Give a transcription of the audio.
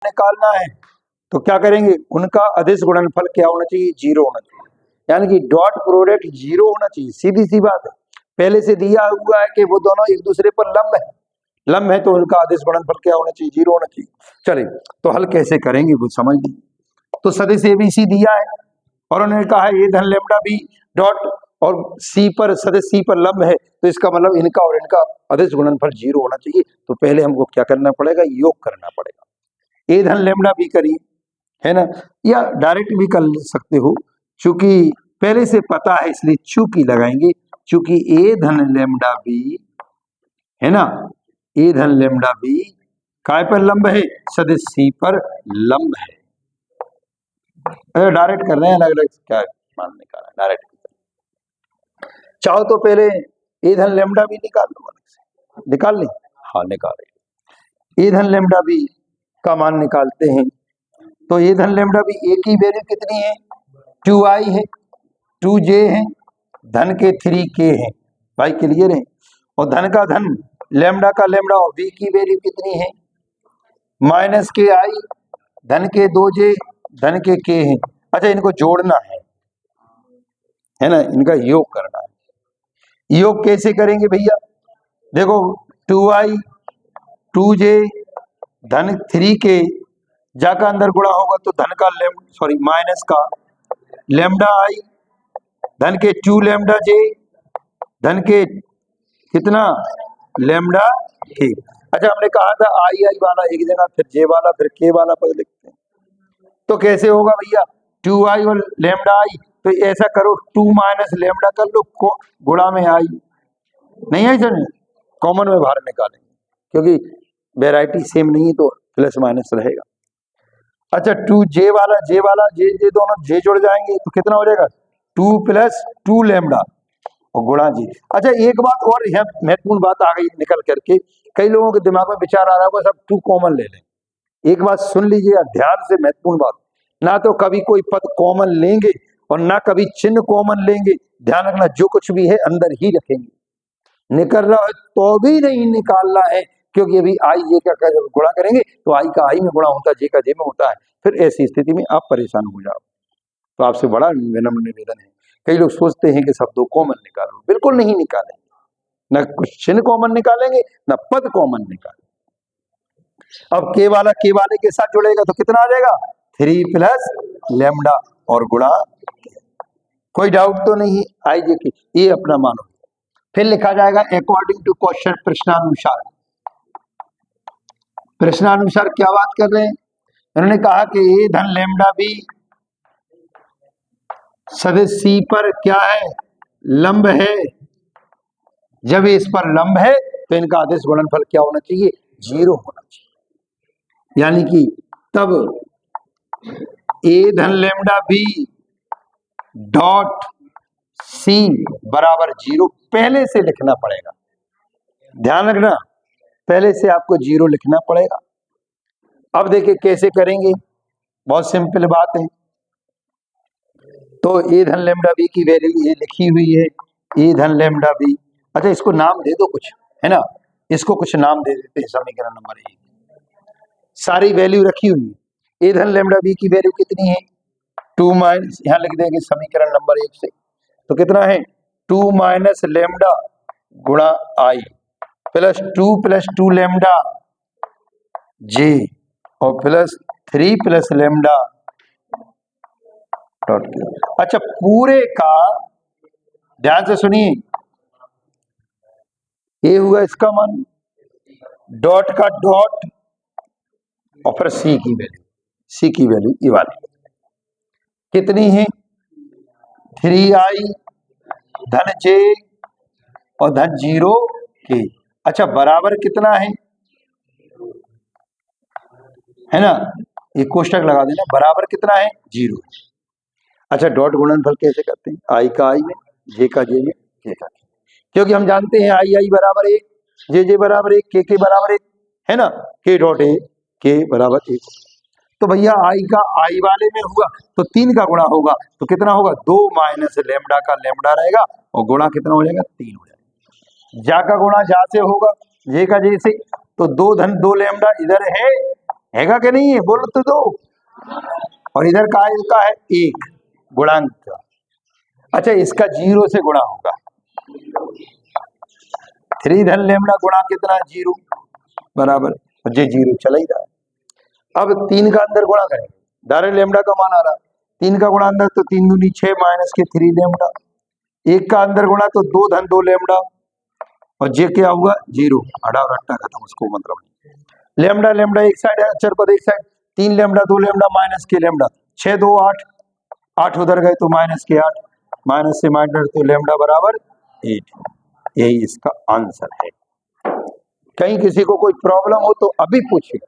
निकालना है तो क्या करेंगे, उनका अदिश गुणनफल क्या होना चाहिए, 0 होना चाहिए, यानी कि डॉट प्रोडक्ट 0 होना चाहिए। सीधी सी बात है, पहले से दिया हुआ है कि वो दोनों एक दूसरे पर लंब है तो उनका अदिश गुणनफल क्या होना चाहिए, 0 होना चाहिए। चलिए तो हल कैसे करेंगे वो समझ लीजिए। तो सदिश एबीसी दिया है और उन्होंने कहा है ए धन लैम्डा बी डॉट और सी पर सदिश सी पर लंब है, तो इसका मतलब इनका और इनका अदिश गुणनफल 0 होना चाहिए। तो पहले हमको क्या करना पड़ेगा, योग करना पड़ेगा। ए धन लैम्डा बी करिए, है ना, या डायरेक्ट भी कर सकते हो, चूंकि पहले से पता है इसलिए चूंकि लगाएंगे। चूंकि ए धन लैम्डा बी है ना, ए धन लैम्डा बी काय पर लंब है, सदिश सी पर लंब है। डायरेक्ट कर रहे हैं, अलग अलग क्या मान निकाला, डायरेक्ट चाहो तो पहले ए धन लैम्डा बी निकाल लो, अलग से निकाल लें, हाँ निकाले। ए धन लैम्डा बी का मान निकालते हैं तो ए धन लैम्डा बी ए की वैल्यू कितनी है, 2i है, 2j है, धन के 3k है, भाई क्लियर है। और धन का धन लैम्डा का लैम्डा और बी की वैल्यू कितनी है, -ki, धन के 2j, धन के k है। अच्छा इनको जोड़ना है ना, इनका योग करना है। योग कैसे करेंगे भैया, देखो 2i 2j धन 3k जाका अंदर गुणा होगा तो धन का माइनस का लैम्डा आई धन के 2 लैम्डा j धन के कितना लैम्डा k। अच्छा हमने कहा था आई वाला एक जगह, फिर j वाला, फिर k वाला पद लिखते हैं, तो कैसे होगा भैया, 2i और लैम्डा आई, तो ऐसा करो 2 माइनस लैम्डा कर लो गुणा में आई, नहीं है सर, कॉमन में बाहर निकालेंगे क्योंकि वेराइटी सेम नहीं है तो प्लस माइनस रहेगा। अच्छा 2j वाला j दोनों j जुड़ जाएंगे तो कितना हो जाएगा, 2 + 2 लैम्डा और गुणा जी। अच्छा एक बात और है, महत्वपूर्ण बात आ गई निकल करके, कई लोगों के दिमाग में विचार आ रहा होगा सब 2 कॉमन ले लें। एक बात सुन लीजिएगा ध्यान से, महत्वपूर्ण बात, ना तो कभी कोई पद कॉमन लेंगे और ना कभी चिन्ह कॉमन लेंगे। ध्यान रखना जो कुछ भी है अंदर ही रखेंगे, निकल रहा है तो भी नहीं निकालना है, क्योंकि अभी आई जे का गुणा करेंगे तो आई का आई में गुणा होता है, जे का जे में होता है, फिर ऐसी स्थिति में आप परेशान हो जाओ। तो आपसे बड़ा विनम्र निवेदन है, कई लोग सोचते हैं कि सब 2 कॉमन निकालो, बिल्कुल नहीं निकालेंगे, न कुछ चिन्ह कॉमन निकालेंगे न पद कॉमन निकालेंगे। अब के वाला के वाले के साथ जुड़ेगा तो कितना आ जाएगा, 3 + लैम्डा और गुणा, कोई डाउट तो नहीं, आई जे की ये अपना मानो। फिर लिखा जाएगा अकॉर्डिंग टू क्वेश्चन, प्रश्नानुसार। प्रश्नानुसार क्या बात कर रहे हैं, उन्होंने कहा कि ए धन लैम्डा बी सदिश सी पर क्या है, लंब है। जब इस पर लंब है तो इनका अदिश गुणनफल क्या होना चाहिए, 0 होना चाहिए, यानी कि तब ए धन लैम्डा बी डॉट सी बराबर 0 पहले से लिखना पड़ेगा। ध्यान रखना पहले से आपको 0 लिखना पड़ेगा। अब देखिए कैसे करेंगे, बहुत सिंपल बात है। तो ए धन लैम्डा बी की वैल्यू ये लिखी हुई है, ए धन लैम्डा बी। अच्छा इसको नाम दे दो कुछ, है ना, इसको कुछ नाम दे देते हैं, समीकरण नंबर 1 सारी वैल्यू रखी हुई है। ए धन लैम्डा बी की वैल्यू कितनी है, 2 माइनस, यहां लिख देंगे समीकरण नंबर 1 से, तो कितना है 2 माइनस लैम्डा गुणा आई +2 + 2 लैम्डा जे और +3 + लैम्डा डॉट। अच्छा पूरे का ध्यान से सुनिए, ये हुआ इसका मान, डॉट का डॉट और फिर सी की वैल्यू ये वाली कितनी है, 3i धन j और धन 0 k। अच्छा बराबर कितना है ना, ये कोष्टक लगा देना, बराबर कितना है 0। अच्छा डॉट गुणनफल कैसे करते हैं, आई का आई में, जे का जे में, के का के, क्योंकि हम जानते हैं आई बराबर 1, जे बराबर 1, के बराबर 1, है ना, के डॉट ए के बराबर 1। तो भैया आई का आई वाले में हुआ तो 3 का गुणा होगा तो कितना होगा, 2 माइनस लैम्डा का लैम्डा रहेगा और गुणा कितना हो जाएगा, 3 हो जाएगा। जा का गुणा जा से होगा, जे का जे से, तो 2 धन 2 लैम्डा इधर है हैगा कि नहीं है, बोलो तो दो। और इधर का है 1 गुणांक का। अच्छा, इसका 0 से गुणा होगा। 3 धन लेमड़ा गुणा कितना, 0 बराबर, और ये 0 चला ही रहा है। अब 3 का अंदर गुणा करेंगे, डायरेक्ट लेमड़ा का मान आ रहा, 3 का गुणा अंदर तो 3 दूनी 6 माइनस के 3 लेमड़ा। 1 का अंदर गुणा तो 2 धन 2 लेमड़ा, और ये क्या हुआ 0, हटा रट्टा खत्म, उसको मतलब नहीं। लेमड़ा लेमड़ा एक साइड है, अक्षर पद एक साइड, 3 लेमड़ा 2 लेमड़ा माइनस के लेमड़ा, 6 2 8, 8 उधर गए तो माइनस के 8, माइनस से माइनस तो लेमड़ा बराबर 8। यही इसका आंसर है। कहीं किसी को कोई प्रॉब्लम हो तो अभी पूछिए।